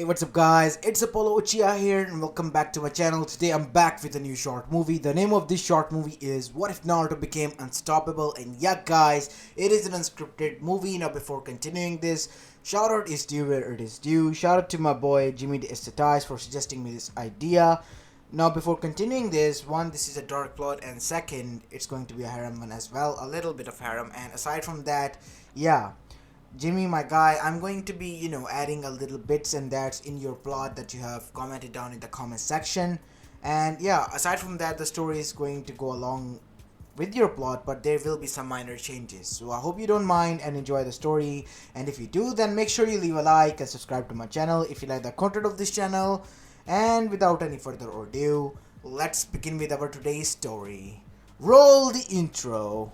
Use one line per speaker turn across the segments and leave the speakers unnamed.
Hey, what's up guys, it's Apollo Uchiha here and welcome back to my channel. Today I'm back with a new short movie. The name of this short movie is What If Naruto Became Unstoppable, and yeah guys, it is an unscripted movie. Now before continuing this, shout out is due where it is due. Shout out to my boy Jimmy the Estatais for suggesting me this idea. Now before continuing this, one, this is a dark plot, and second, it's going to be a harem one as well, a little bit of harem, and aside from that, yeah, Jimmy, my guy, I'm going to be, adding a little bits and that's in your plot that you have commented down in the comment section. And yeah, aside from that, the story is going to go along with your plot, but there will be some minor changes. So I hope you don't mind and enjoy the story. And if you do, then make sure you leave a like and subscribe to my channel if you like the content of this channel. And without any further ado, let's begin with our today's story. Roll the intro.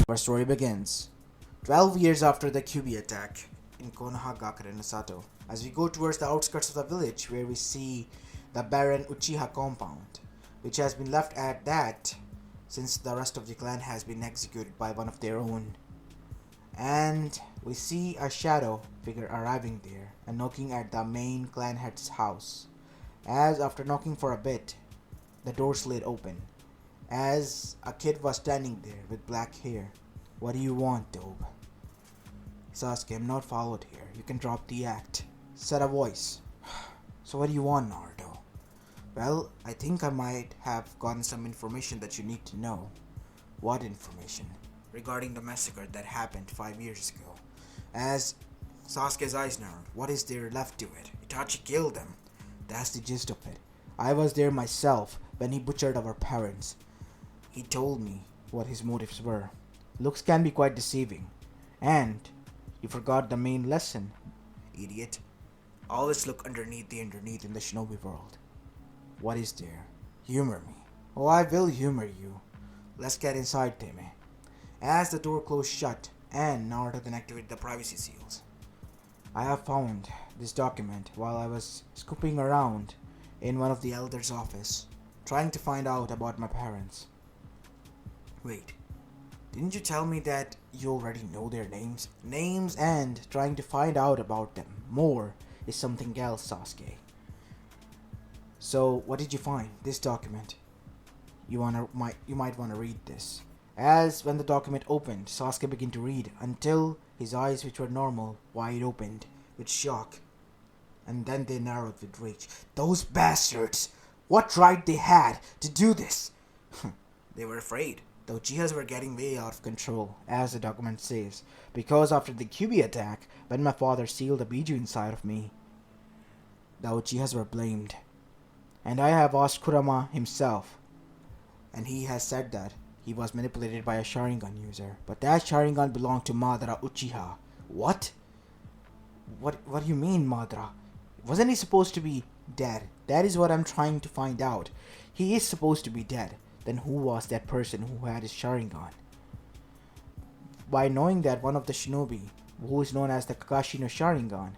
Our story begins 12 years after the Kyuubi attack in Konoha Gakure no Sato, as we go towards the outskirts of the village where we see the barren Uchiha compound, which has been left at that since the rest of the clan has been executed by one of their own. And we see a shadow figure arriving there and knocking at the main clan head's house. As after knocking for a bit, the door slid open as a kid was standing there with black hair. "What do you want, Dobe?" "Sasuke, I'm not followed here. You can drop the act," said a voice. "So what do you want, Naruto?" "Well, I think I might have gotten some information that you need to know." "What information?" "Regarding the massacre that happened 5 years ago." As Sasuke's eyes narrowed, "What is there left to it? Itachi killed them." "That's the gist of it. I was there myself when he butchered our parents. He told me what his motives were. Looks can be quite deceiving. And you forgot the main lesson, idiot. Always look underneath the underneath in the shinobi world." "What is there? Humor me." "Oh, I will humor you. Let's get inside, Teme." As the door closed shut and Naruto then activated the privacy seals. "I have found this document while I was scooping around in one of the elders' office, trying to find out about my parents." "Wait, didn't you tell me that you already know their names?" "Names and trying to find out about them more is something else, Sasuke." "So, what did you find?" "This document. You might wanna read this." As when the document opened, Sasuke began to read until his eyes, which were normal, wide opened with shock, and then they narrowed with rage. "Those bastards! What right they had to do this?" "They were afraid. The Uchihas were getting way out of control," as the document says, "because after the Kyuubi attack, when my father sealed the Bijus inside of me, the Uchihas were blamed. And I have asked Kurama himself, and he has said that he was manipulated by a Sharingan user, but that Sharingan belonged to Madara Uchiha." "What? What do you mean, Madara? Wasn't he supposed to be dead?" "That is what I'm trying to find out. He is supposed to be dead. Then who was that person who had his Sharingan?" "By knowing that one of the shinobi, who is known as the Kakashi no Sharingan,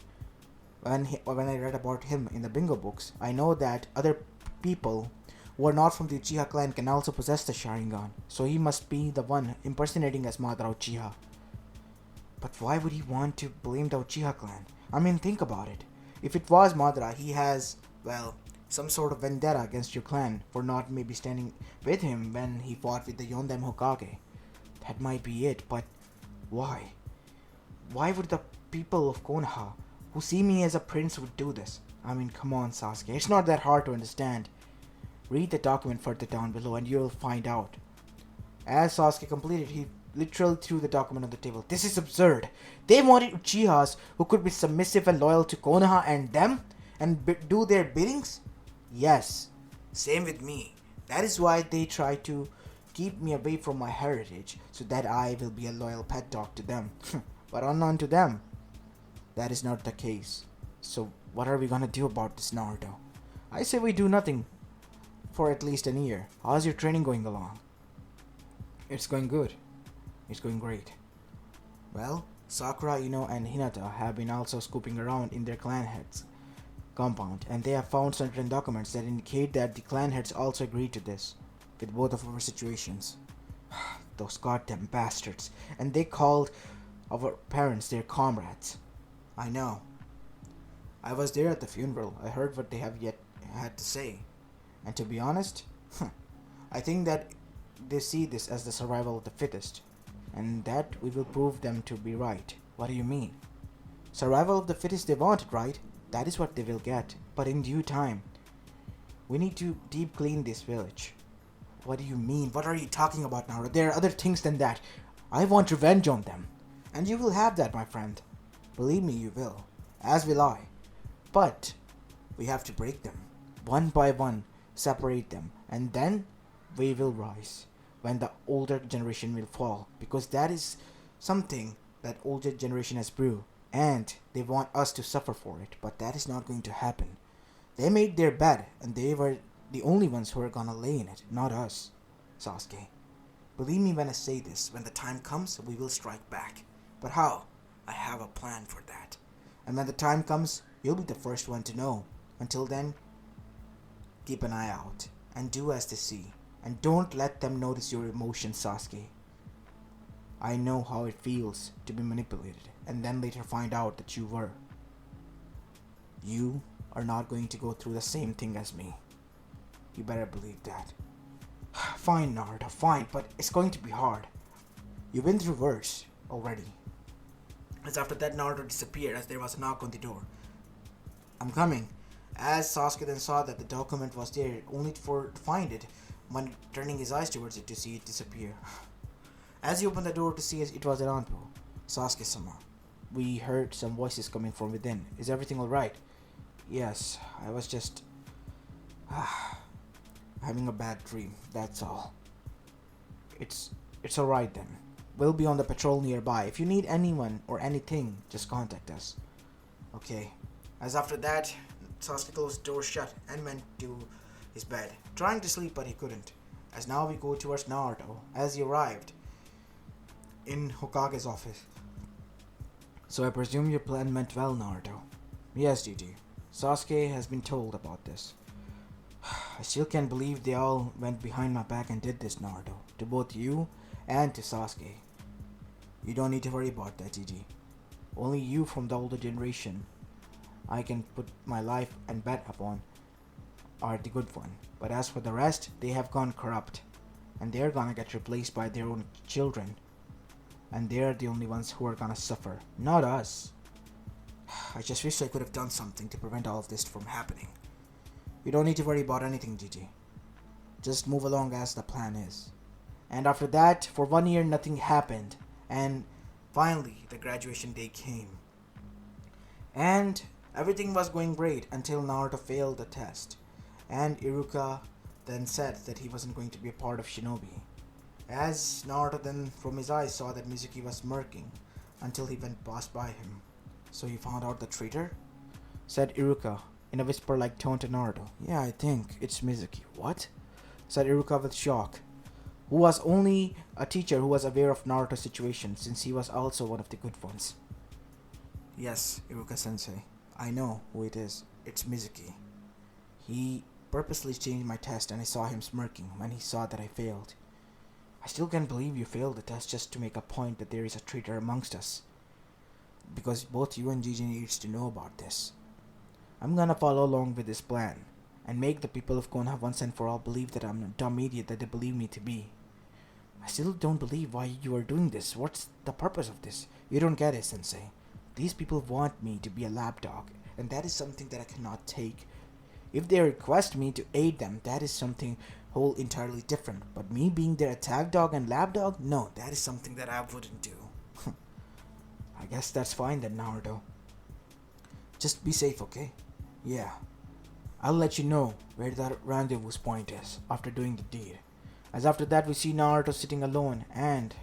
when I read about him in the bingo books, I know that other people who are not from the Uchiha clan can also possess the Sharingan. So he must be the one impersonating as Madara Uchiha." "But why would he want to blame the Uchiha clan? I mean, think about it. If it was Madara, he has, well, some sort of vendetta against your clan for not maybe standing with him when he fought with the Yondem Hokage. That might be it, but why? Why would the people of Konoha, who see me as a prince, would do this? I mean, come on, Sasuke, it's not that hard to understand. Read the document further down below and you'll find out." As Sasuke completed, he literally threw the document on the table. "This is absurd. They wanted Uchihas who could be submissive and loyal to Konoha and them, and do their biddings? Yes. Same with me. That is why they try to keep me away from my heritage, so that I will be a loyal pet dog to them." But unknown to them, that is not the case. So what are we gonna do about this, Naruto? "I say we do nothing for at least an year. How's your training going along?" "It's going good. It's going great." "Well, Sakura, Ino, and Hinata have been also scooping around in their clan heads compound, and they have found certain documents that indicate that the clan heads also agreed to this with both of our situations." those goddamn bastards, and they called our parents their comrades. I know. I was there at the funeral. I heard what they have yet had to say. And to be honest, I think that they see this as the survival of the fittest, and that we will prove them to be right. What do you mean? Survival of the fittest they wanted, right? That is what they will get, but in due time. We need to deep clean this village. What do you mean? What are you talking about, Naruto? There are other things than that. I want revenge on them. And you will have that, my friend. Believe me, you will. As will I. But we have to break them. One by one, separate them. And then we will rise. When the older generation will fall. Because that is something that older generation has brewed. And they want us to suffer for it. But that is not going to happen. They made their bed, and they were the only ones who are gonna lay in it, not us, Sasuke. Believe me when I say this, when the time comes, we will strike back. But how? I have a plan for that. And when the time comes, you'll be the first one to know. Until then, keep an eye out, and do as they see. And don't let them notice your emotions, Sasuke. I know how it feels to be manipulated, and then later find out that you were. You are not going to go through the same thing as me. You better believe that. Fine, Naruto, fine, but it's going to be hard. You've been through worse already. As after that, Naruto disappeared as there was a knock on the door. I'm coming. As Sasuke then saw that the document was there, only to find it when turning his eyes towards it to see it disappear. As he opened the door to see it was Naruto. Sasuke-sama, we heard some voices coming from within. Is everything alright? Yes, I was just having a bad dream, that's all. It's alright then. We'll be on the patrol nearby. If you need anyone or anything, just contact us. Okay. As after that, Sasuke closed the door shut and went to his bed, trying to sleep but he couldn't. As now we go towards Naruto, as he arrived in Hokage's office. So I presume your plan went well, Naruto. Yes, GG. Sasuke has been told about this. I still can't believe they all went behind my back and did this, Naruto. To both you and to Sasuke. You don't need to worry about that, GG. Only you from the older generation I can put my life and bet upon are the good one. But as for the rest, they have gone corrupt. And they're gonna get replaced by their own children. And they're the only ones who are gonna suffer, not us. I just wish I could have done something to prevent all of this from happening. You don't need to worry about anything, GG. Just move along as the plan is. And after that, for 1 year nothing happened. And finally, the graduation day came. And everything was going great until Naruto failed the test. And Iruka then said that he wasn't going to be a part of Shinobi. As Naruto then from his eyes saw that Mizuki was smirking until he went past by him. So you found out the traitor? Said Iruka in a whisper-like tone to Naruto. Yeah, I think it's Mizuki. What? Said Iruka with shock, who was only a teacher who was aware of Naruto's situation since he was also one of the good ones. Yes, Iruka-sensei. I know who it is. It's Mizuki. He purposely changed my test and I saw him smirking when he saw that I failed. I still can't believe you failed the test just to make a point that there is a traitor amongst us. Because both you and Gigi needs to know about this. I'm gonna follow along with this plan and make the people of Konoha once and for all believe that I'm a dumb idiot that they believe me to be. I still don't believe why you are doing this. What's the purpose of this? You don't get it, Sensei. These people want me to be a lapdog, and that is something that I cannot take. If they request me to aid them, that is something whole entirely different. But me being their attack dog and lapdog, no, that is something that I wouldn't do. I guess that's fine then, Naruto. Just be safe, okay? Yeah. I'll let you know where that rendezvous point is after doing the deed. As after that we see Naruto sitting alone and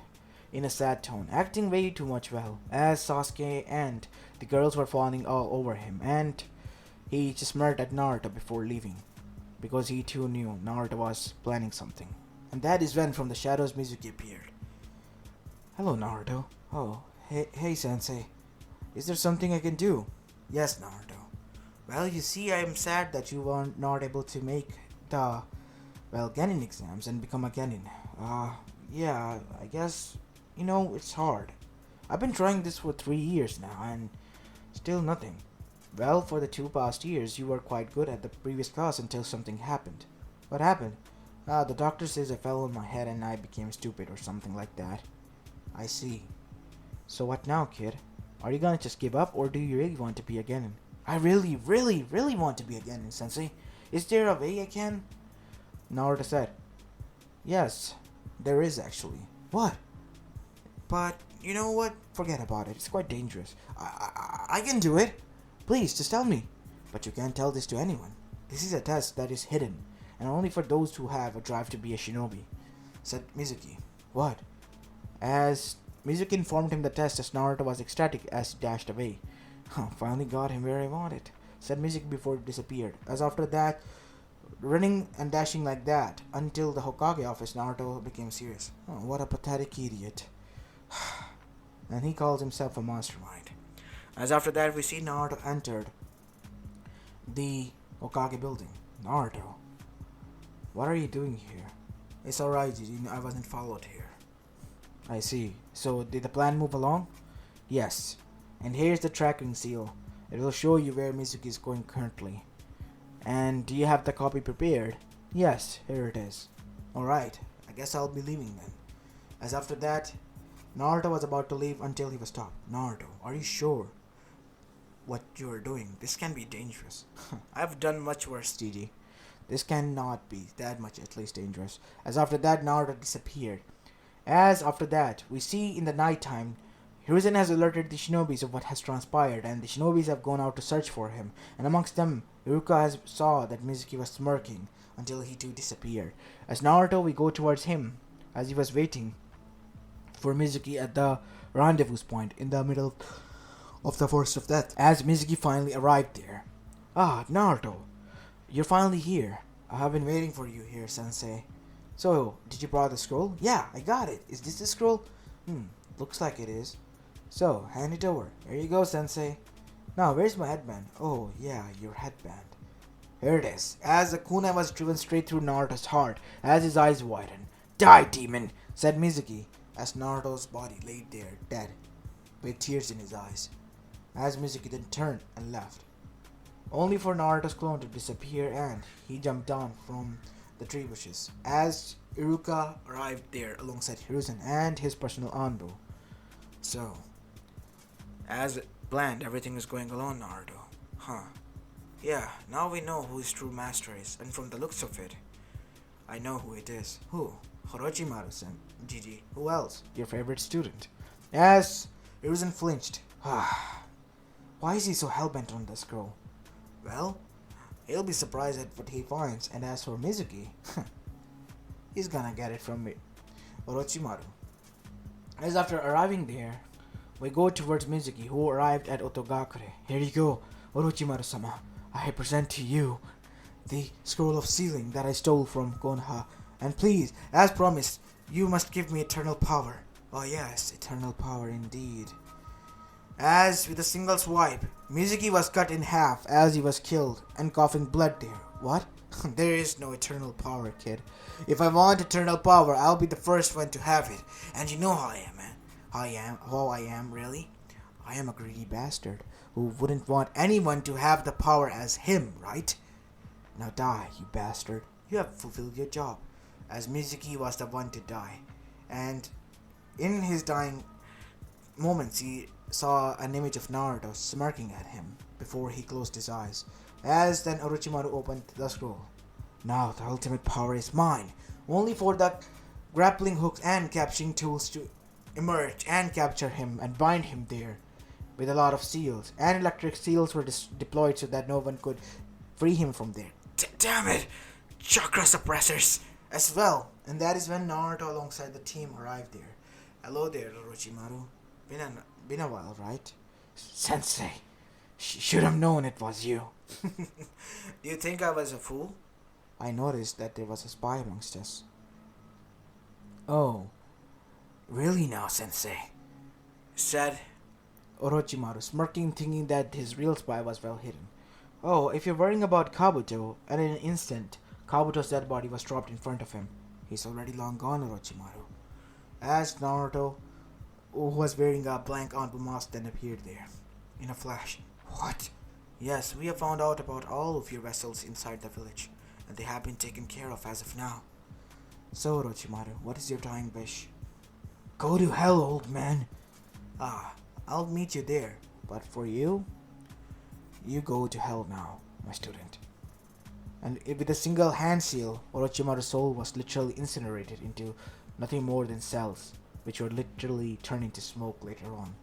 in a sad tone, acting way too much well, as Sasuke and the girls were falling all over him, and he just smirked at Naruto before leaving, because he too knew Naruto was planning something. And that is when from the shadows Mizuki appeared. Hello, Naruto. Oh, hey Sensei. Is there something I can do? Yes, Naruto. Well, you see, I am sad that you were not able to make the, Genin exams and become a Genin. Yeah, I guess, it's hard. I've been trying this for 3 years now, and still nothing. Well, for the 2 past years, you were quite good at the previous class until something happened. What happened? The doctor says I fell on my head and I became stupid or something like that. I see. So what now, kid? Are you gonna just give up, or do you really want to be a Genin? I really, really, really want to be a Genin, Sensei. Is there a way I can? Naruto said. Yes, there is actually. What? But you know what? Forget about it. It's quite dangerous. I can do it. Please, just tell me. But you can't tell this to anyone. This is a test that is hidden, and only for those who have a drive to be a shinobi, said Mizuki. What? As Mizuki informed him the test, as Naruto was ecstatic as he dashed away. Finally got him where I wanted, said Mizuki before he disappeared. As after that, running and dashing like that, until the Hokage office, Naruto became serious. Oh, what a pathetic idiot. And he calls himself a mastermind. As after that, we see Naruto entered the Hokage building. Naruto, what are you doing here? It's alright, I wasn't followed here. I see. So, did the plan move along? Yes. And here's the tracking seal. It will show you where Mizuki is going currently. And do you have the copy prepared? Yes, here it is. Alright, I guess I'll be leaving then. As after that, Naruto was about to leave until he was stopped. Naruto, are you sure what you are doing? This can be dangerous. I've done much worse, Gigi. This cannot be that much at least dangerous. As after that, Naruto disappeared. As after that, we see in the nighttime, Hiruzen has alerted the shinobis of what has transpired, and the shinobis have gone out to search for him. And amongst them, Iruka saw that Mizuki was smirking until he too disappeared. As Naruto, we go towards him as he was waiting for Mizuki at the rendezvous point in the middle of the forest of death. As Mizuki finally arrived there. Ah, Naruto, you're finally here. I have been waiting for you here, Sensei. So, did you borrow the scroll? Yeah, I got it. Is this the scroll? Looks like it is. So, hand it over. Here you go, Sensei. Now, where's my headband? Oh, yeah, your headband. Here it is. As the kunai was driven straight through Naruto's heart, as his eyes widened. Die, demon, said Mizuki, as Naruto's body lay there, dead, with tears in his eyes. As Mizuki then turned and left, only for Naruto's clone to disappear, and he jumped down from the tree bushes. As Iruka arrived there alongside Hiruzen and his personal Anbu. So, as planned, everything is going along, Naruto. Huh. Yeah, now we know who his true master is, and from the looks of it, I know who it is. Who? Orochimaru-san. Gigi. Who else? Your favorite student. As Hiruzen flinched. Why is he so hellbent on this girl? Well, he'll be surprised at what he finds, and as for Mizuki, he's gonna get it from Orochimaru. As after arriving there, we go towards Mizuki, who arrived at Otogakure. Here you go, Orochimaru-sama. I present to you the scroll of sealing that I stole from Konoha. And please, as promised, you must give me eternal power. Oh yes, eternal power indeed. As with a single swipe, Mizuki was cut in half as he was killed and coughing blood there. What? There is no eternal power, kid. If I want eternal power, I'll be the first one to have it. And you know how I am, man. How I am, really? I am a greedy bastard who wouldn't want anyone to have the power as him, right? Now die, you bastard. You have fulfilled your job. As Mizuki was the one to die. And in his dying moments, he saw an image of Naruto smirking at him before he closed his eyes. As then Orochimaru opened the scroll. Now the ultimate power is mine, only for the grappling hooks and capturing tools to emerge and capture him and bind him there with a lot of seals. And electric seals were deployed so that no one could free him from there. Damn it! Chakra suppressors as well. And that is when Naruto alongside the team arrived there. Hello there, Orochimaru. Been a while, right? Sensei, should have known it was you. Do you think I was a fool? I noticed that there was a spy amongst us. Oh, really now, Sensei? Said Orochimaru, smirking, thinking that his real spy was well hidden. Oh, if you're worrying about Kabuto, and in an instant, Kabuto's dead body was dropped in front of him. He's already long gone, Orochimaru. as Naruto, who was wearing a blank Anbu mask, then appeared there in a flash. What? Yes, we have found out about all of your vessels inside the village, and they have been taken care of as of now. So, Orochimaru, what is your dying wish? Go to hell, old man. Ah, I'll meet you there. But for you, you go to hell now, my student. And with a single hand seal, Orochimaru's soul was literally incinerated into nothing more than cells, which would literally turn into smoke later on.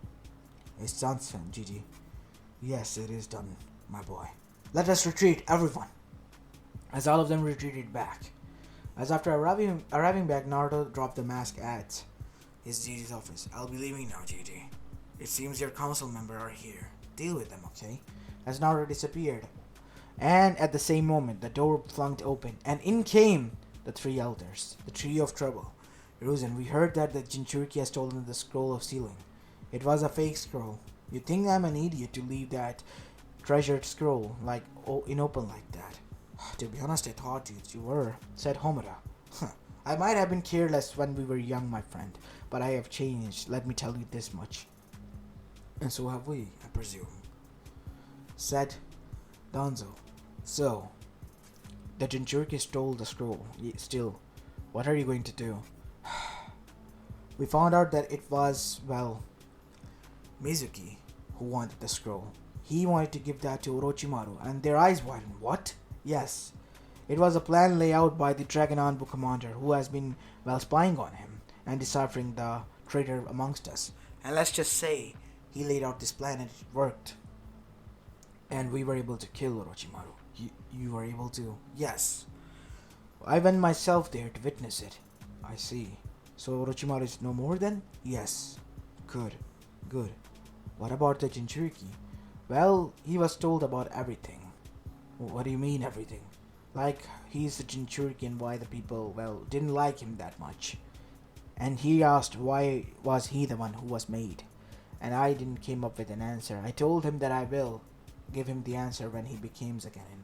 It's done, Gigi. Yes, it is done, my boy. Let us retreat, everyone! As all of them retreated back. As after arriving back, Naruto dropped the mask at his Gigi's office. I'll be leaving now, Gigi. It seems your council members are here. Deal with them, okay? As Naruto disappeared. And at the same moment, the door flung open, and in came the three elders, the trio of trouble. Ruzen, we heard that the Jinchuriki has stolen the scroll of sealing. It was a fake scroll. You think I'm an idiot to leave that treasured scroll in open like that? To be honest, I thought you were, said Homura. I might have been careless when we were young, my friend, but I have changed, let me tell you this much. And so have we, I presume, said Danzo. So, the Jinchuriki stole the scroll. Still, what are you going to do? We found out that it was, Mizuki who wanted the scroll. He wanted to give that to Orochimaru, and their eyes widened. What? Yes. It was a plan laid out by the Dragon Anbu commander who has been, spying on him and deciphering the traitor amongst us. And let's just say, he laid out this plan and it worked. And we were able to kill Orochimaru. You were able to? Yes. I went myself there to witness it. I see. So Orochimaru is no more then? Yes. Good. What about the Jinchuriki? Well, he was told about everything. What do you mean everything? Like, he's the Jinchuriki and why the people, didn't like him that much. And he asked why was he the one who was made. And I didn't came up with an answer. I told him that I will give him the answer when he becomes again.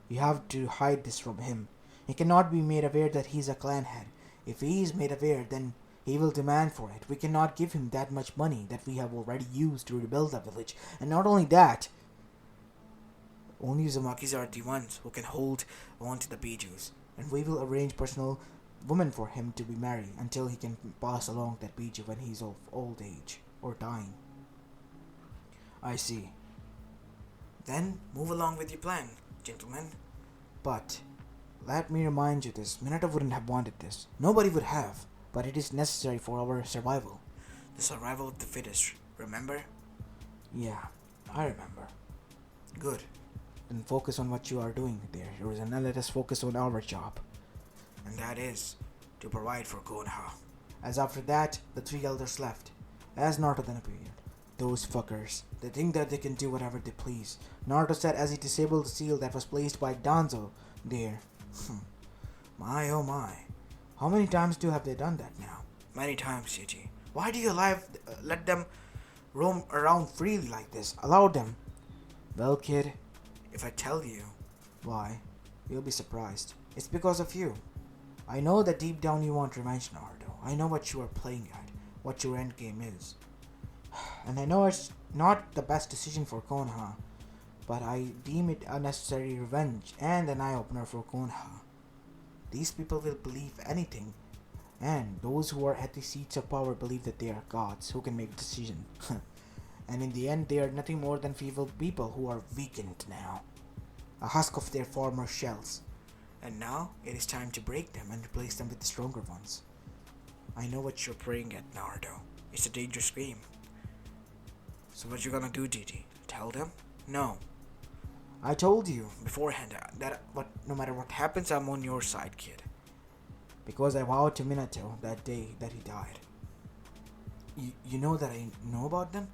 You have to hide this from him. He cannot be made aware that he's a clan head. If he is made aware, then he will demand for it. We cannot give him that much money that we have already used to rebuild the village. And not only that, only Uzumakis are the ones who can hold on to the Bijus. And we will arrange personal woman for him to be married until he can pass along that Biju when he's of old age or dying. I see. Then move along with your plan, gentlemen. But let me remind you this. Minato wouldn't have wanted this. Nobody would have. But it is necessary for our survival. The survival of the fittest, remember? Yeah, I remember. Good. Then focus on what you are doing there, and now let us focus on our job. And that is to provide for Konoha. As after that, the three elders left. As Naruto then appeared. Those fuckers. They think that they can do whatever they please. Naruto said as he disabled the seal that was placed by Danzo there. My oh my. How many times have they done that now? Many times, Yuji. Why do you let them roam around freely like this? Allow them. Well, kid, if I tell you why, you'll be surprised. It's because of you. I know that deep down you want revenge, Naruto. I know what you are playing at, what your endgame is. And I know it's not the best decision for Konoha, but I deem it a necessary revenge and an eye-opener for Konoha. These people will believe anything, and those who are at the seats of power believe that they are gods who can make decisions. And in the end, they are nothing more than feeble people who are weakened now, a husk of their former shells. And now it is time to break them and replace them with the stronger ones. I know what you're praying at, Naruto. It's a dangerous game. So what you gonna do, Gigi? Tell them? No. I told you beforehand that no matter what happens, I'm on your side, kid. Because I vowed to Minato that day that he died. You know that I know about them?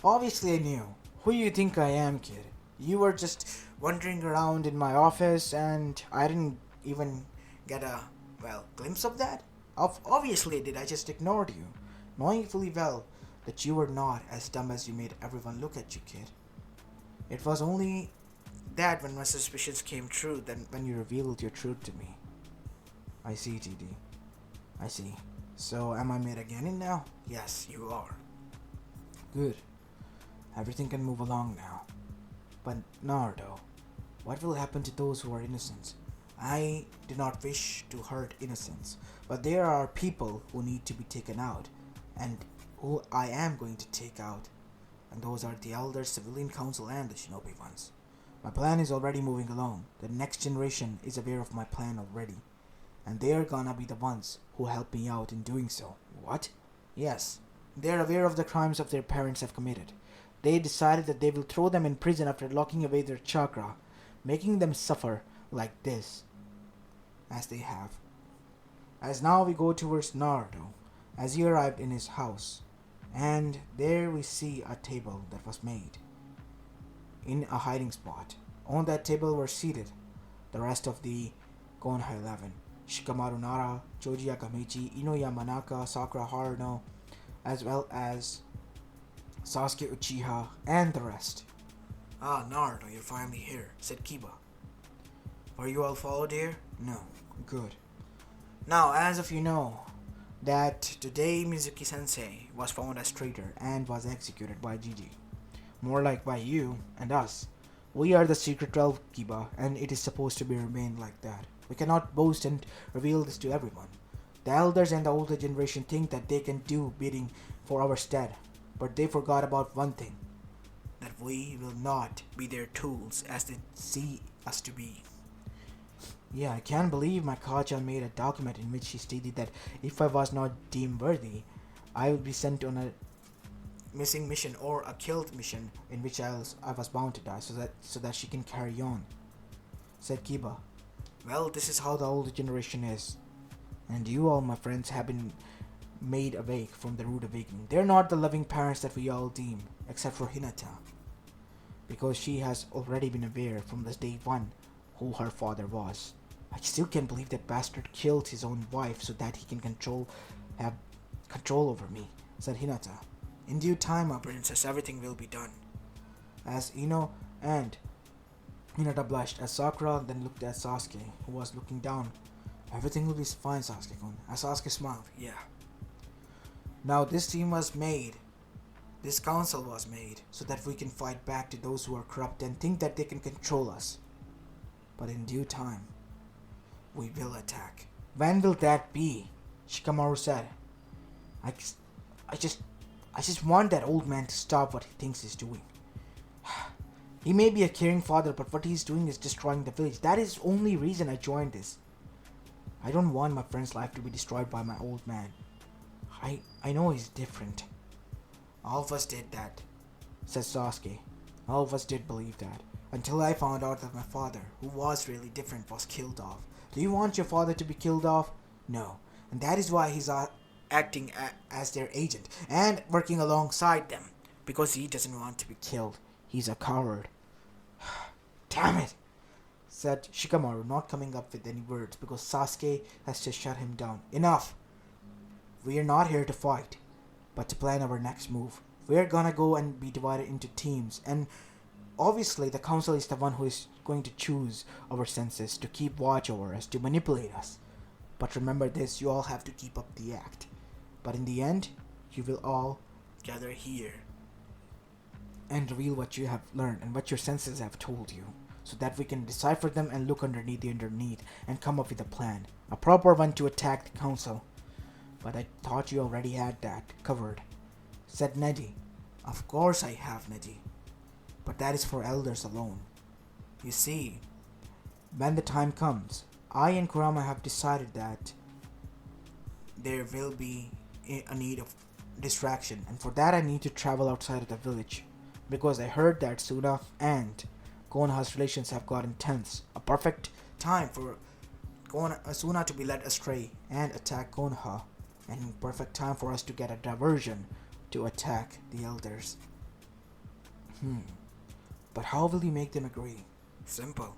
Obviously I knew. Who do you think I am, kid? You were just wandering around in my office and I didn't even get a, glimpse of that? Obviously I did, I just ignored you. Knowing fully well that you were not as dumb as you made everyone look at you, kid. It was only that when my suspicions came true, then when you revealed your truth to me. I see, TD. I see. So am I made again in now? Yes, you are. Good. Everything can move along now. But Naruto, what will happen to those who are innocent? I do not wish to hurt innocents, but there are people who need to be taken out, and who I am going to take out, and those are the elders, civilian council, and the shinobi ones. My plan is already moving along. The next generation is aware of my plan already, and they are gonna be the ones who help me out in doing so. What? Yes, they are aware of the crimes of their parents have committed. They decided that they will throw them in prison after locking away their chakra, making them suffer like this, as they have. As now we go towards Naruto, as he arrived in his house, and there we see a table that was made in a hiding spot. On that table were seated the rest of the Konoha 11. Shikamaru Nara, Choji Akamichi, Inoya Manaka, Sakura Haruno, as well as Sasuke Uchiha, and the rest. Ah, Naruto, you're finally here, said Kiba. Were you all followed here? No. Good. Now, as if you know, that today Mizuki Sensei was found as traitor and was executed by Gigi. More like by you and us. We are the Secret 12, Kiba, and it is supposed to be remain like that. We cannot boast and reveal this to everyone. The elders and the older generation think that they can do bidding for our stead, but they forgot about one thing. That we will not be their tools as they see us to be. Yeah, I can't believe my Kacha made a document in which he stated that if I was not deemed worthy, I would be sent on a missing mission or a killed mission in which I was bound to die so that she can carry on, said Kiba. Well, this is how the older generation is. And you all, my friends, have been made awake from the rude awakening. They're not the loving parents that we all deem, except for Hinata, because she has already been aware from the day one who her father was. I still can't believe that bastard killed his own wife so that he can have control over me, said Hinata. In due time, our princess, everything will be done. As Ino and Hinata blushed as Sakura then looked at Sasuke, who was looking down. Everything will be fine, Sasuke-kun. As Sasuke smiled, yeah. Now this team was made, this council was made, so that we can fight back to those who are corrupt and think that they can control us. But in due time, we will attack. When will that be? Shikamaru said. I just want that old man to stop what he thinks he's doing. He may be a caring father, but what he's doing is destroying the village. That is the only reason I joined this. I don't want my friend's life to be destroyed by my old man. I know he's different. All of us did that, said Sasuke. All of us did believe that. Until I found out that my father, who was really different, was killed off. Do you want your father to be killed off? No. And that is why he's acting as their agent and working alongside them. Because he doesn't want to be killed. He's a coward. Damn it, said Shikamaru, not coming up with any words because Sasuke has just shut him down. Enough. We are not here to fight, but to plan our next move. We are gonna go and be divided into teams, and obviously the council is the one who is going to choose our senses, to keep watch over us, to manipulate us. But remember this, you all have to keep up the act. But in the end, you will all gather here and reveal what you have learned and what your senses have told you, so that we can decipher them and look underneath and come up with a plan, a proper one to attack the council. But I thought you already had that covered, said Neji. Of course I have, Neji. But that is for elders alone. You see, when the time comes, I and Kurama have decided that there will be a need of distraction, and for that I need to travel outside of the village, because I heard that Suna and Konoha's relations have gotten tense. A perfect time for Suna to be led astray and attack Konoha, and perfect time for us to get a diversion to attack the elders. But how will you make them agree? Simple.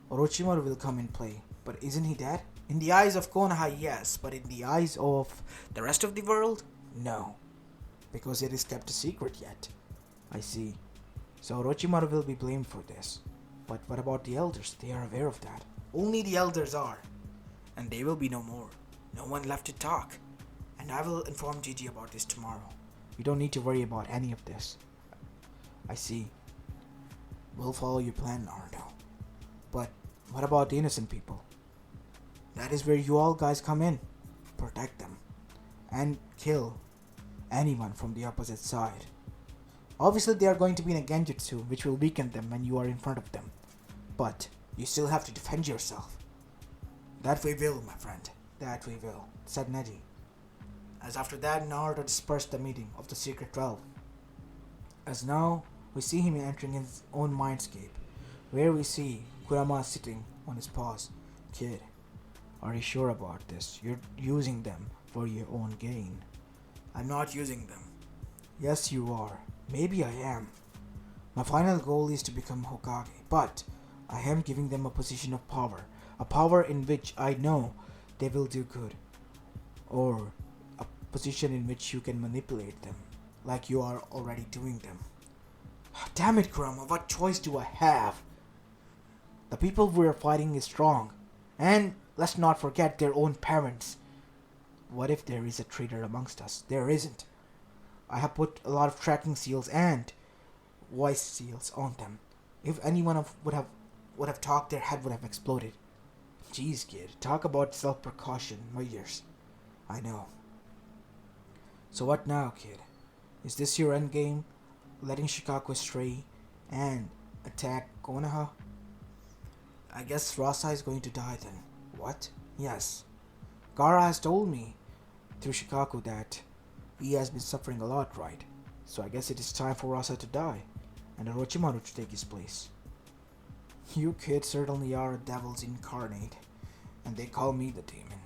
Orochimaru will come in play, but isn't he dead? In the eyes of Konoha, yes, but in the eyes of the rest of the world, no. Because it is kept a secret yet. I see. So Orochimaru will be blamed for this. But what about the elders? They are aware of that. Only the elders are. And they will be no more. No one left to talk. And I will inform Gigi about this tomorrow. You don't need to worry about any of this. I see. We'll follow your plan, Naruto. But what about the innocent people? That is where you all guys come in. Protect them. And kill anyone from the opposite side. Obviously they are going to be in a genjutsu which will weaken them when you are in front of them. But you still have to defend yourself. That we will, my friend. That we will, said Neji. As after that, Naruto dispersed the meeting of the Secret 12. As now, we see him entering his own mindscape, where we see Kurama sitting on his paws. Kid, are you sure about this? You're using them for your own gain. I'm not using them. Yes, you are. Maybe I am. My final goal is to become Hokage, but I am giving them a position of power. A power in which I know they will do good. Or a position in which you can manipulate them, like you are already doing them. Damn it, Kurama, what choice do I have? The people we are fighting is strong. And let's not forget their own parents. What if there is a traitor amongst us? There isn't. I have put a lot of tracking seals and voice seals on them. If anyone would have talked, their head would have exploded. Jeez, kid, talk about self-precaution measures. I know. So what now, kid? Is this your endgame? Letting Shikaku stray and attack Konoha? I guess Rasa is going to die then. What? Yes. Gaara has told me through Shikaku that he has been suffering a lot, right? So I guess it is time for Rasa to die and Orochimaru to take his place. You kids certainly are devils incarnate, and they call me the demon.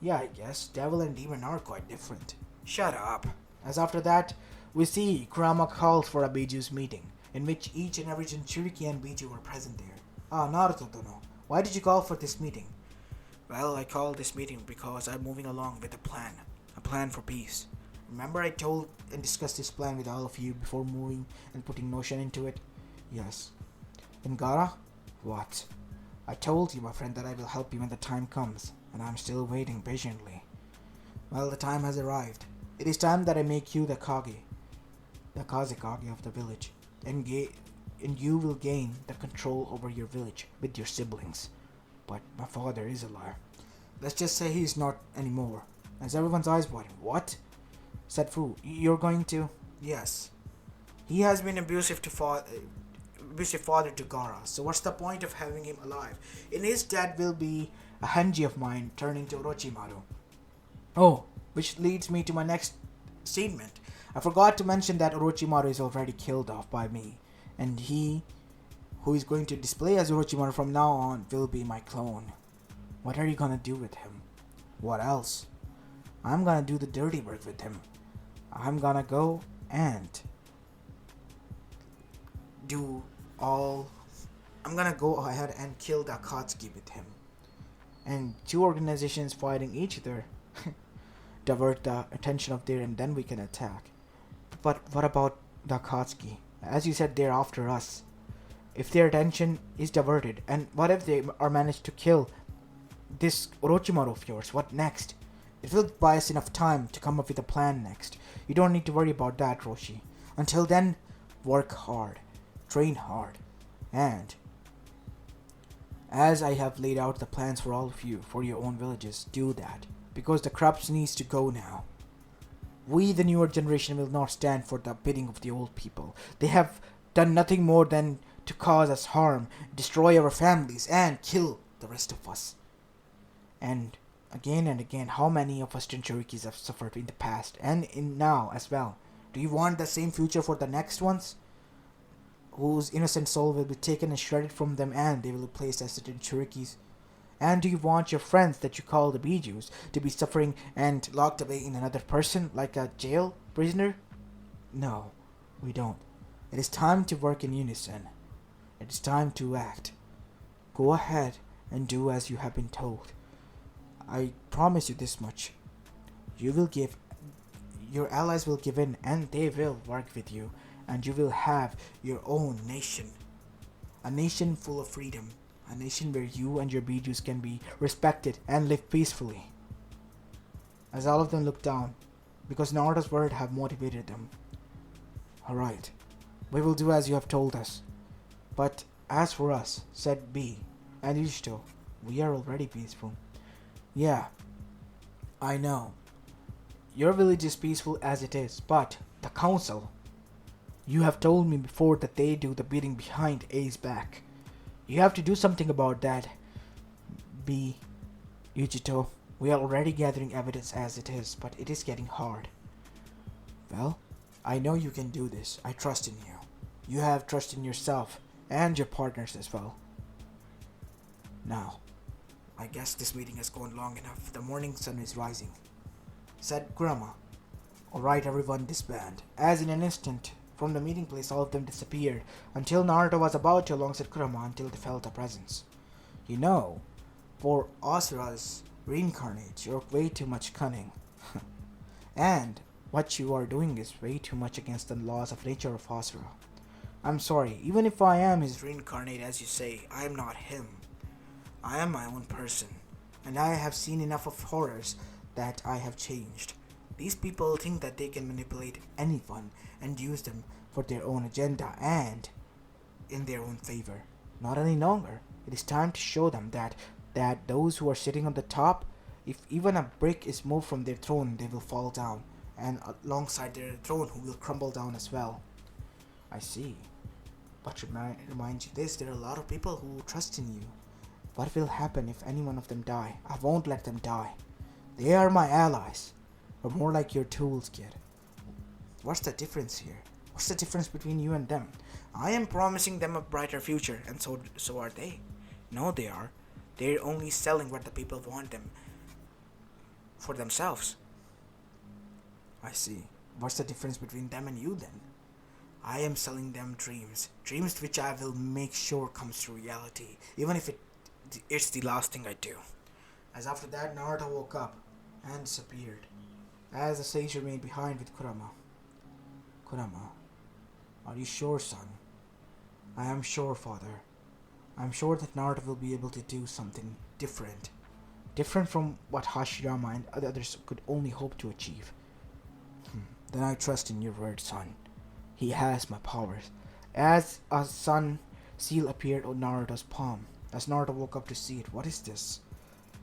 Yeah, I guess devil and demon are quite different. Shut up. As after that, we see Kurama calls for a Bijus meeting, in which each and every Jinchuriki and Biju were present there. Ah, Naruto-dono, why did you call for this meeting? Well, I called this meeting because I'm moving along with a plan for peace. Remember I told and discussed this plan with all of you before moving and putting motion into it? Yes. And Gaara? What? I told you, my friend, that I will help you when the time comes, and I'm still waiting patiently. Well, the time has arrived. It is time that I make you the Kage, the Kazekage of the village, and you will gain the control over your village with your siblings. But my father is a liar. Let's just say he's not anymore. As everyone's eyes widen. What? Said Fu, you're going to? Yes. He has been abusive father to Gaara, so what's the point of having him alive? In his death will be a Hanji of mine turning to Orochimaru. Oh, which leads me to my next statement. I forgot to mention that Orochimaru is already killed off by me, and he who is going to display as Orochimaru from now on will be my clone. What are you gonna do with him? What else? I'm gonna do the dirty work with him. I'm gonna go and I'm gonna go ahead and kill the Akatsuki with him. And two organizations fighting each other divert the attention of there, and then we can attack. But what about the Akatsuki? As you said, they're after us. If their attention is diverted, and what if they are managed to kill this Orochimaru of yours? What next? It will buy us enough time to come up with a plan next. You don't need to worry about that, Roshi. Until then, work hard, train hard, and as I have laid out the plans for all of you, for your own villages, do that. Because the crops needs to go now. We, the newer generation, will not stand for the bidding of the old people. They have done nothing more than to cause us harm, destroy our families, and kill the rest of us. And again, how many of us Jinchurikis have suffered in the past, and in now as well? Do you want the same future for the next ones? Whose innocent soul will be taken and shredded from them, and they will be placed as the Jinchurikis? And do you want your friends that you call the Bijus to be suffering and locked away in another person like a jail prisoner? No, we don't. It is time to work in unison. It is time to act. Go ahead and do as you have been told. I promise you this much. Your allies will give in, and they will work with you, and you will have your own nation. A nation full of freedom, A nation where you and your Bijus can be respected and live peacefully. As all of them looked down, because Naruto's words have motivated them. Alright, we will do as you have told us. But as for us, said B and Ishito, we are already peaceful. Yeah, I know. Your village is peaceful as it is, but the council. You have told me before that they do the beating behind A's back. You have to do something about that. B. Uchito, we are already gathering evidence as it is, but it is getting hard. Well, I know you can do this. I trust in you. You have trust in yourself and your partners as well. Now, I guess this meeting has gone long enough. The morning sun is rising, said Kurama. Alright everyone, disband. As in an instant, from the meeting place all of them disappeared, until Naruto was about to alongside Kurama until they felt a presence. You know, for Asura's reincarnate, you're way too much cunning. And what you are doing is way too much against the laws of nature of Asura. I'm sorry, even if I am his reincarnate as you say, I am not him. I am my own person, and I have seen enough of horrors that I have changed. These people think that they can manipulate anyone and use them for their own agenda and in their own favor. Not any longer. It is time to show them that those who are sitting on the top, if even a brick is moved from their throne, they will fall down, and alongside their throne who will crumble down as well. I see. But remind you this, there are a lot of people who trust in you. What will happen if any one of them die? I won't let them die. They are my allies. Or more like your tools, kid. What's the difference here? What's the difference between you and them? I am promising them a brighter future, and so are they. No, they are. They're only selling what the people want them for themselves. I see. What's the difference between them and you then? I am selling them dreams. Dreams which I will make sure comes to reality, even if it's the last thing I do. As after that, Naruto woke up and disappeared, as the sage remained behind with Kurama. Kurama, are you sure, son? I am sure, father. I am sure that Naruto will be able to do something different. Different from what Hashirama and others could only hope to achieve. Then I trust in your word, son. He has my powers. As a sun seal appeared on Naruto's palm, as Naruto woke up to see it, what is this?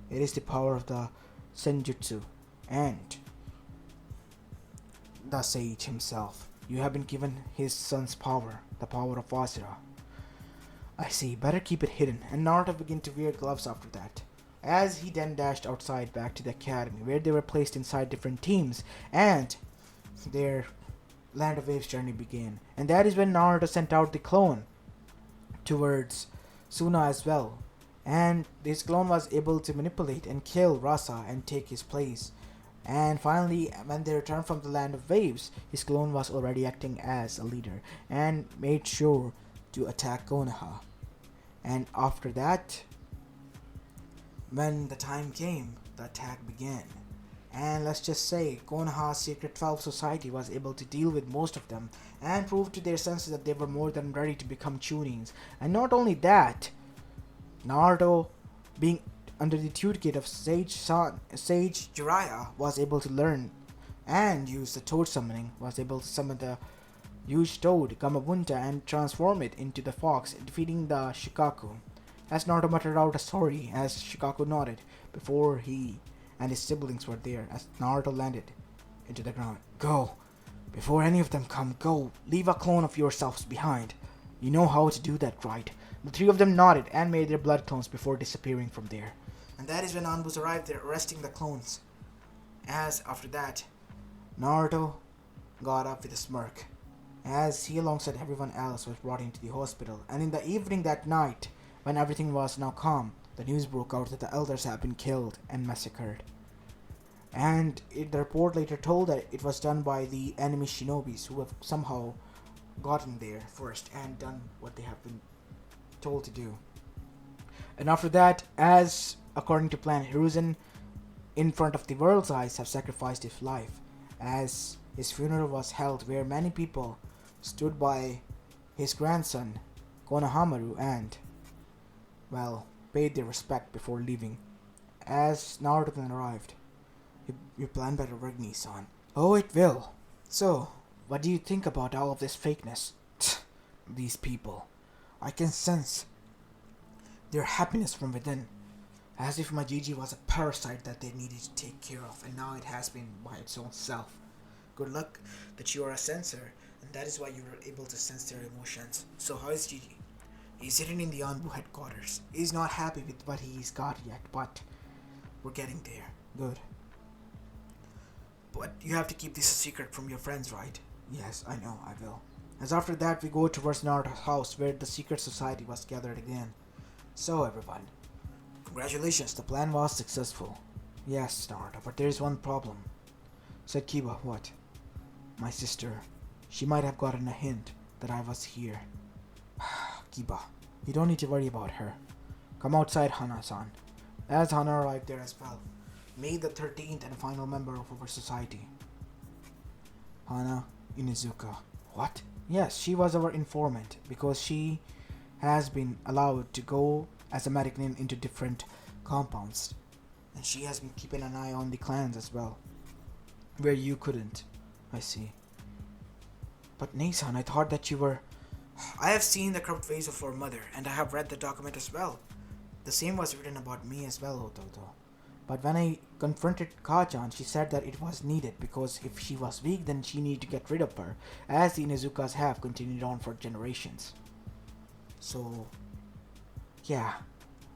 It is the power of the Senjutsu and the sage himself. You have been given his son's power, the power of Asura. I see, better keep it hidden, and Naruto began to wear gloves after that. As he then dashed outside back to the academy, where they were placed inside different teams, and their Land of Waves journey began. And that is when Naruto sent out the clone towards Suna as well. And this clone was able to manipulate and kill Rasa and take his place. And finally, when they returned from the Land of Waves, his clone was already acting as a leader and made sure to attack Konoha. And after that, when the time came, the attack began. And let's just say, Konoha's Secret 12 Society was able to deal with most of them and prove to their senses that they were more than ready to become Chunins. And not only that, Naruto, being under the tutelage of Sage Jiraiya, was able to learn and use the toad summoning, was able to summon the huge toad, Gamabunta, and transform it into the fox, defeating the Shikaku. As Naruto muttered out a sorry as Shikaku nodded before he and his siblings were there, as Naruto landed into the ground. Go! Before any of them come, go! Leave a clone of yourselves behind. You know how to do that, right? The three of them nodded and made their blood clones before disappearing from there. And that is when Anbus arrived there, arresting the clones. As after that, Naruto got up with a smirk, as he alongside everyone else was brought into the hospital. And in the evening that night, when everything was now calm, the news broke out that the elders had been killed and massacred. And the report later told that it was done by the enemy shinobis who have somehow gotten there first and done what they have been told to do. And after that, as according to plan, Hiruzen, in front of the world's eyes, have sacrificed his life, as his funeral was held where many people stood by his grandson Konohamaru and well, paid their respect before leaving. As Naruto then arrived, your plan better work, Nissan. Oh, it will. So, what do you think about all of this fakeness? These people. I can sense their happiness from within. As if my Gigi was a parasite that they needed to take care of, and now it has been by its own self. Good luck that you are a sensor, and that is why you were able to sense their emotions. So how is Gigi? He's sitting in the Anbu headquarters. He's not happy with what he's got yet, but we're getting there. Good. But you have to keep this a secret from your friends, right? Yes, I know, I will. As after that, we go towards Naruto's house, where the secret society was gathered again. So, everyone, congratulations, the plan was successful. Yes, Naruto, but there is one problem. Said Kiba, what? My sister. She might have gotten a hint that I was here. Kiba, you don't need to worry about her. Come outside, Hana-san. As Hana arrived there as well, May the 13th and final member of our society. Hana Inuzuka. What? Yes, she was our informant because she has been allowed to go as a medic into different compounds. And she has been keeping an eye on the clans as well. Where you couldn't. I see. But Nisan, I thought that you were... I have seen the corrupt ways of our mother, and I have read the document as well. The same was written about me as well, Ototo. But when I confronted Kajan, she said that it was needed because if she was weak, then she needed to get rid of her, as the Inuzukas have continued on for generations. So, yeah,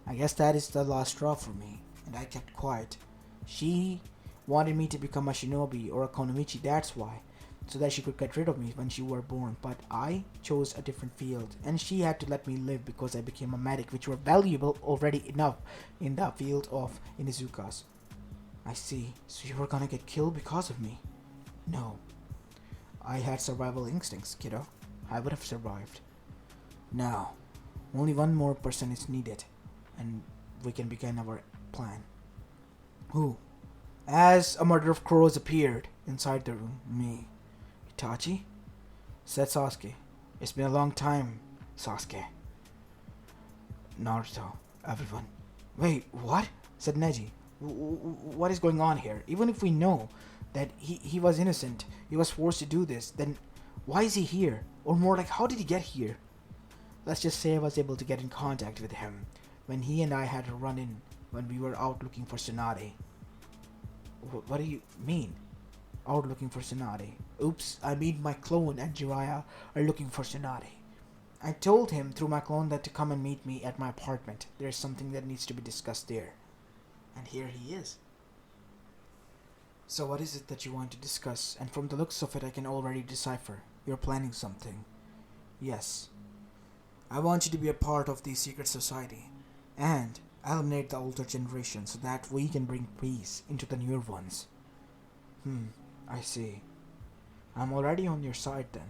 I guess that is the last straw for me, and I kept quiet. She wanted me to become a shinobi or a konomichi, that's why, so that she could get rid of me when she were born, but I chose a different field, and she had to let me live because I became a medic, which were valuable already enough in the field of Inuzukas. I see, so you were gonna get killed because of me? No. I had survival instincts, kiddo. I would have survived. Now, only one more person is needed, and we can begin our plan. Who? As a murder of crows appeared inside the room, me. Itachi? Said Sasuke. It's been a long time, Sasuke. Naruto. Everyone. Wait, what? Said Neji. What is going on here? Even if we know that he was innocent, he was forced to do this, then why is he here? Or more like, how did he get here? Let's just say I was able to get in contact with him when he and I had a run-in when we were out looking for Tsunade. What do you mean? Out looking for Tsunade. Oops, I mean my clone and Jiraiya are looking for Tsunade. I told him through my clone that to come and meet me at my apartment. There's something that needs to be discussed there. And here he is. So what is it that you want to discuss? And from the looks of it, I can already decipher. You're planning something. Yes. I want you to be a part of the secret society. And eliminate the older generation so that we can bring peace into the newer ones. I see. I'm already on your side then.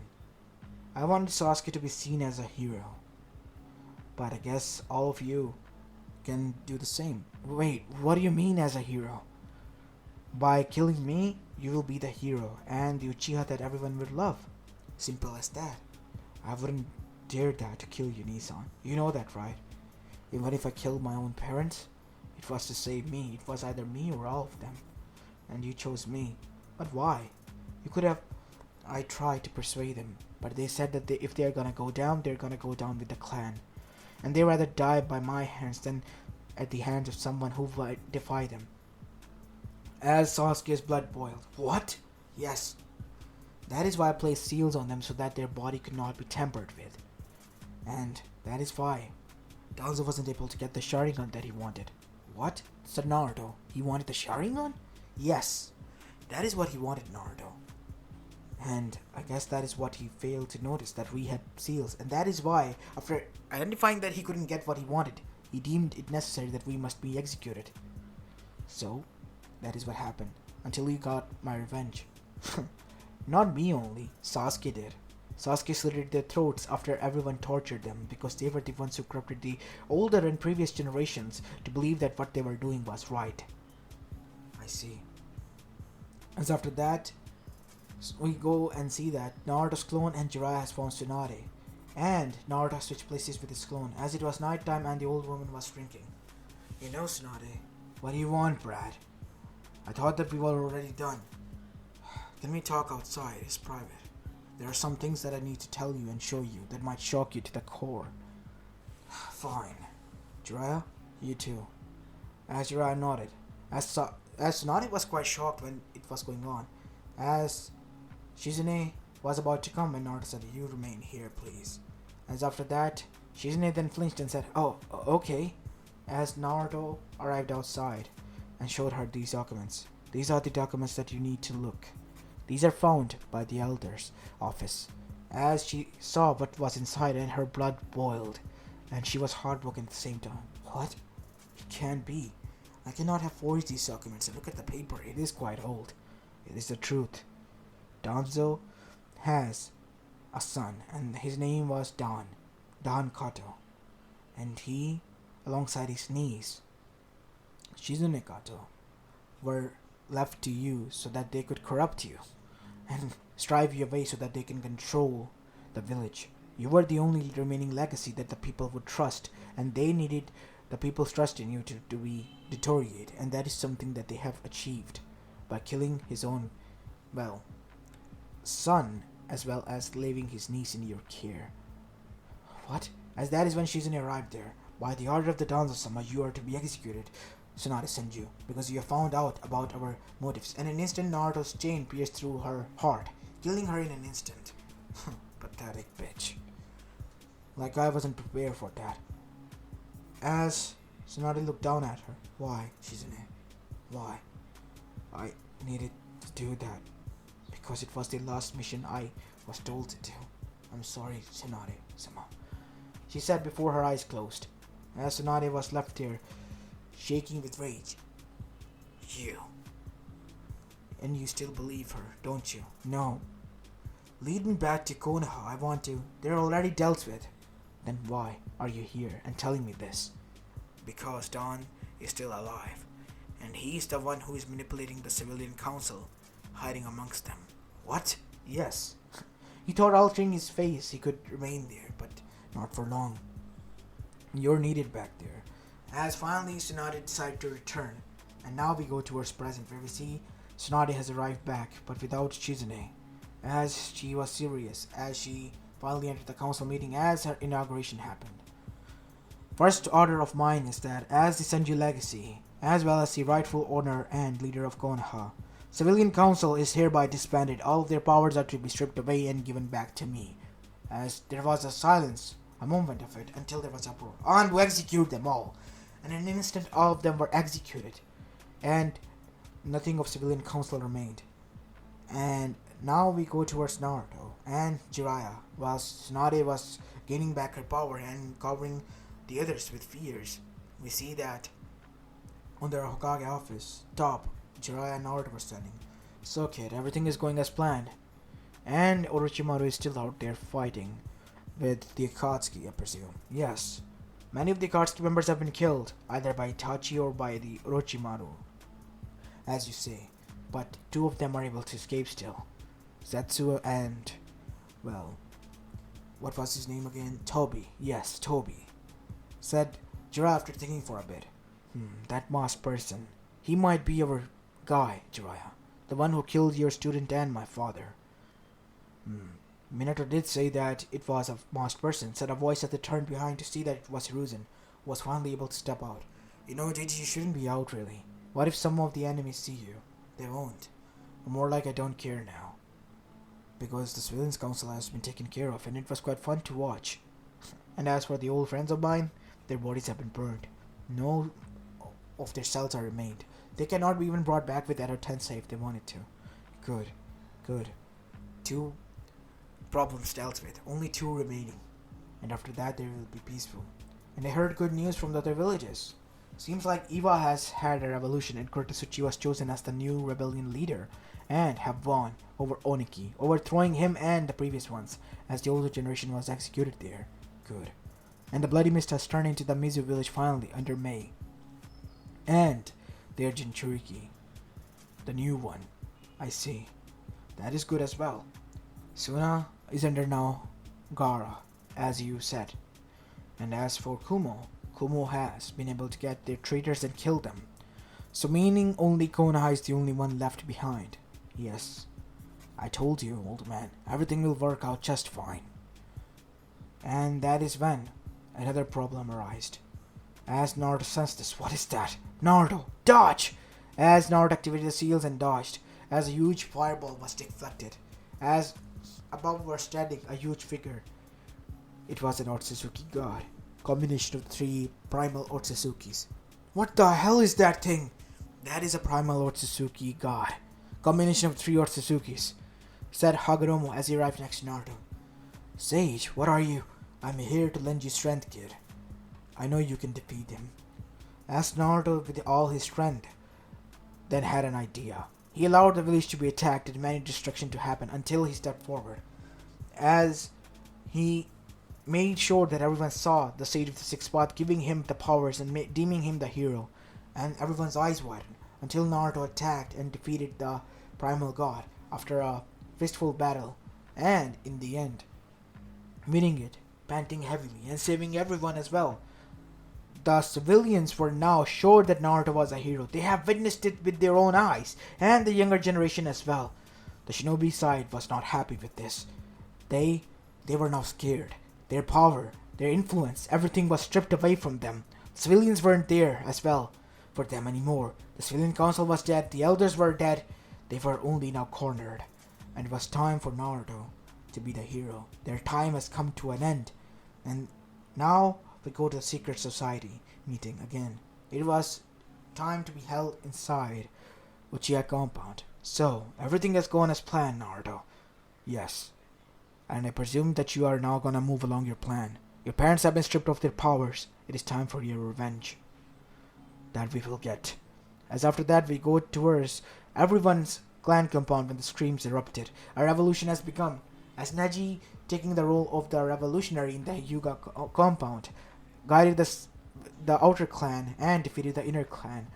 I wanted Sasuke to be seen as a hero. But I guess all of you can do the same. Wait, what do you mean as a hero? By killing me, you will be the hero and the Uchiha that everyone would love. Simple as that. I wouldn't dare that to kill you, Nissan. You know that, right? Even if I killed my own parents, it was to save me. It was either me or all of them. And you chose me. But why? You could have... I tried to persuade them, but they said that if they're gonna go down, they're gonna go down with the clan. And they rather die by my hands than at the hands of someone who would defy them. As Sasuke's blood boiled. What? Yes. That is why I placed seals on them so that their body could not be tampered with. And that is why Danzo wasn't able to get the Sharingan that he wanted. What? Said Naruto. He wanted the Sharingan? Yes. That is what he wanted, Naruto. And I guess that is what he failed to notice, that we had seals. And that is why, after identifying that he couldn't get what he wanted, he deemed it necessary that we must be executed. So, that is what happened. Until he got my revenge. Not me only, Sasuke did. Sasuke slitted their throats after everyone tortured them because they were the ones who corrupted the older and previous generations to believe that what they were doing was right. I see. As after that, we go and see that Naruto's clone and Jiraiya has found Tsunade. And Naruto switched places with his clone, as it was night time and the old woman was drinking. You know, Tsunade, what do you want, Brad? I thought that we were already done. Can we talk outside? It's private. There are some things that I need to tell you and show you that might shock you to the core. Fine. Jiraiya, you too. As Jiraiya nodded, as Tsunade was quite shocked when it was going on, as Shizune was about to come when Naruto said, "You remain here, please." As after that, Shizune then flinched and said, "Oh, okay." As Naruto arrived outside and showed her these documents. These are the documents that you need to look. These are found by the elder's office. As she saw what was inside and her blood boiled, and she was heartbroken at the same time. What? It can't be. I cannot have forged these documents, and look at the paper, it is quite old. It is the truth. Danzo has a son, and his name was Don Kato. And he, alongside his niece, Shizune Kato, were left to you so that they could corrupt you and strive you away so that they can control the village. You were the only remaining legacy that the people would trust, and they needed the people's trust in you to be deteriorate, and that is something that they have achieved by killing his own, son, as well as leaving his niece in your care. What? As that is when Shizune arrived there. By the order of the Danzo-sama, you are to be executed. Tsunade sent you, because you have found out about our motives. And in an instant, Naruto's chain pierced through her heart, killing her in an instant. Pathetic bitch. Like I wasn't prepared for that. As Tsunade looked down at her. Why, Shizune? Why? I needed to do that. Because it was the last mission I was told to do. I'm sorry, Tsunade-sama, she said before her eyes closed. As Tsunade was left there, shaking with rage. You. And you still believe her, don't you? No. Lead me back to Konoha, I want to. They're already dealt with. Then why are you here and telling me this? Because Don is still alive, and he's the one who is manipulating the civilian council, hiding amongst them. What? Yes. He thought altering his face he could remain there, but not for long. You're needed back there. As finally Tsunade decided to return, and now we go towards present where we see Tsunade has arrived back, but without Shizune, as she was serious, as she finally entered the council meeting as her inauguration happened. First order of mine is that as the Senju legacy, as well as the rightful owner and leader of Konoha, Civilian Council is hereby disbanded. All of their powers are to be stripped away and given back to me. As there was a silence, a moment of it, until there was uproar. On to execute them all. And in an instant all of them were executed. And nothing of Civilian Council remained. And now we go towards Naruto and Jiraiya, while Tsunade was gaining back her power and covering the others with fears. We see that on their Hokage office, top, Jiraiya and Naruto were standing. So kid, everything is going as planned. And Orochimaru is still out there fighting with the Akatsuki, I presume. Yes. Many of the Akatsuki members have been killed, either by Itachi or by the Orochimaru, as you say. But two of them are able to escape still. Zetsu and, what was his name again? Toby. Yes, Toby. Said Jiraiya after thinking for a bit. That masked person. He might be our guy, Jiraiya. The one who killed your student and my father. Minato did say that it was a masked person, said a voice as they turned behind to see that it was Hiruzen, who was finally able to step out. You know, JJ, you shouldn't be out really. What if some of the enemies see you? They won't. Or more like I don't care now. Because the Civilians Council has been taken care of, and it was quite fun to watch. And as for the old friends of mine, their bodies have been burned. No of their cells are remained. They cannot be even brought back with Edo Tensei if they wanted to. Good. 2 problems dealt with. Only 2 remaining. And after that they will be peaceful. And I heard good news from the other villages. Seems like Iwa has had a revolution and Kurtasuchi was chosen as the new rebellion leader and have won over Oniki, overthrowing him and the previous ones, as the older generation was executed there. Good. And the Bloody Mist has turned into the Mizu village finally under Mei. And their Jinchuriki. The new one. I see. That is good as well. Suna is under now Gaara. as you said. And as for Kumo has been able to get their traitors and kill them. So meaning only Konoha is the only one left behind. Yes, I told you, old man, everything will work out just fine. And that is when another problem arose. As Naruto sensed this, what is that? Naruto, dodge! As Naruto activated the seals and dodged, as a huge fireball was deflected. As above were standing a huge figure. It was an Otsutsuki god. Combination of 3 primal Otsutsukis. What the hell is that thing? That is a primal Otsutsuki god. Combination of 3 Otsutsukis, said Hagoromo as he arrived next to Naruto. Sage, what are you? I'm here to lend you strength, kid. I know you can defeat him. Asked Naruto with all his strength, then had an idea. He allowed the village to be attacked and managed destruction to happen until he stepped forward. As he made sure that everyone saw the Sage of the Sixth Path giving him the powers and deeming him the hero, and everyone's eyes widened until Naruto attacked and defeated the primal god after a fistful battle, and in the end, winning it, panting heavily and saving everyone as well. The civilians were now sure that Naruto was a hero. They have witnessed it with their own eyes, and the younger generation as well. The shinobi side was not happy with this. They were now scared. Their power, their influence, everything was stripped away from them. The civilians weren't there as well for them anymore. The civilian council was dead, the elders were dead. They were only now cornered. And it was time for Naruto to be the hero. Their time has come to an end. And now we go to the secret society meeting again. It was time to be held inside Uchiha compound. So, everything has gone as planned, Naruto. Yes. And I presume that you are now gonna move along your plan. Your parents have been stripped of their powers. It is time for your revenge. That we will get. As after that we go towards everyone's clan compound when the screams erupted. A revolution has begun. As Neji, taking the role of the revolutionary in the Hyuga compound, guided the outer clan and defeated the inner clan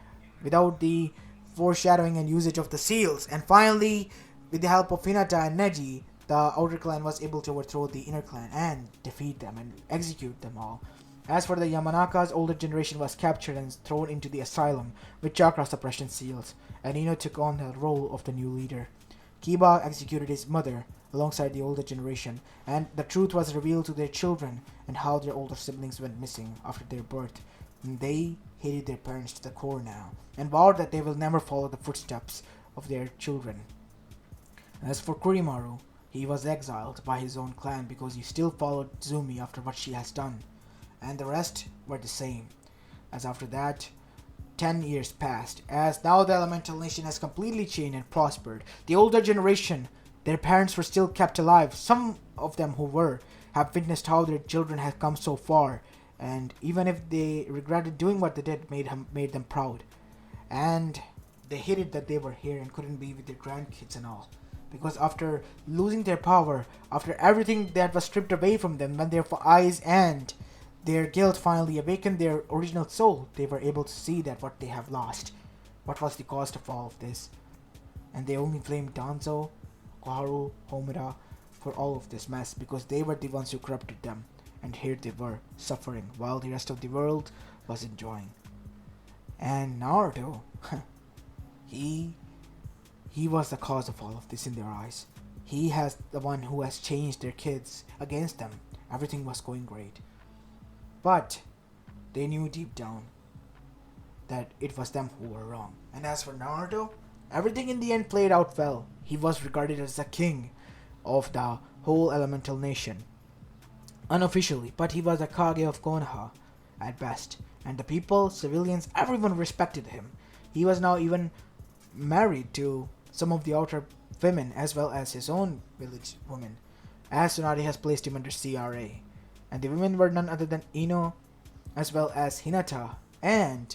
without the foreshadowing and usage of the seals. And finally, with the help of Hinata and Neji, the outer clan was able to overthrow the inner clan and defeat them and execute them all. As for the Yamanaka's older generation was captured and thrown into the asylum with chakra suppression seals, and Ino took on the role of the new leader. Kiba executed his mother alongside the older generation, and the truth was revealed to their children and how their older siblings went missing after their birth. And they hated their parents to the core now, and vowed that they will never follow the footsteps of their children. As for Kurimaru, he was exiled by his own clan because he still followed Tsumi after what she has done, and the rest were the same. As after that, 10 years passed, as now the elemental nation has completely changed and prospered. The older generation, their parents were still kept alive. Some of them who were have witnessed how their children have come so far, and even if they regretted doing what they did, made them proud. And they hated that they were here and couldn't be with their grandkids and all. Because after losing their power, after everything that was stripped away from them, when their eyes and their guilt finally awakened their original soul, they were able to see that what they have lost. What was the cost of all of this? And they only blamed Danzo, Koharu, Homura for all of this mess because they were the ones who corrupted them. And here they were, suffering, while the rest of the world was enjoying. And Naruto, he was the cause of all of this in their eyes. He has the one who has changed their kids against them. Everything was going great. But they knew deep down that it was them who were wrong. And as for Naruto, everything in the end played out well. He was regarded as the king of the whole elemental nation. Unofficially, but he was a Kage of Konoha at best. And the people, civilians, everyone respected him. He was now even married to some of the outer women as well as his own village women, as Tsunade has placed him under CRA. And the women were none other than Ino, as well as Hinata and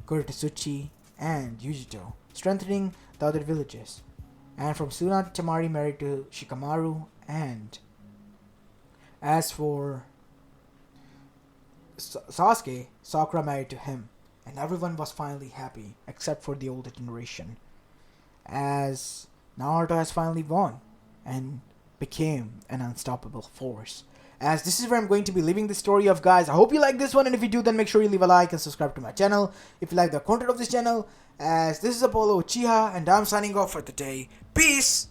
Kuretsuchi and Yujito, strengthening the other villages. And from Tsunade, Tamari married to Shikamaru, and as for Sasuke, Sakura married to him, and everyone was finally happy except for the older generation, as Naruto has finally won and became an unstoppable force. as this is where I'm going to be leaving the story of, guys. I hope you like this one, and if you do, then make sure you leave a like and subscribe to my channel if you like the content of this channel, as this is Apollo Uchiha, and I'm signing off for the day. Peace!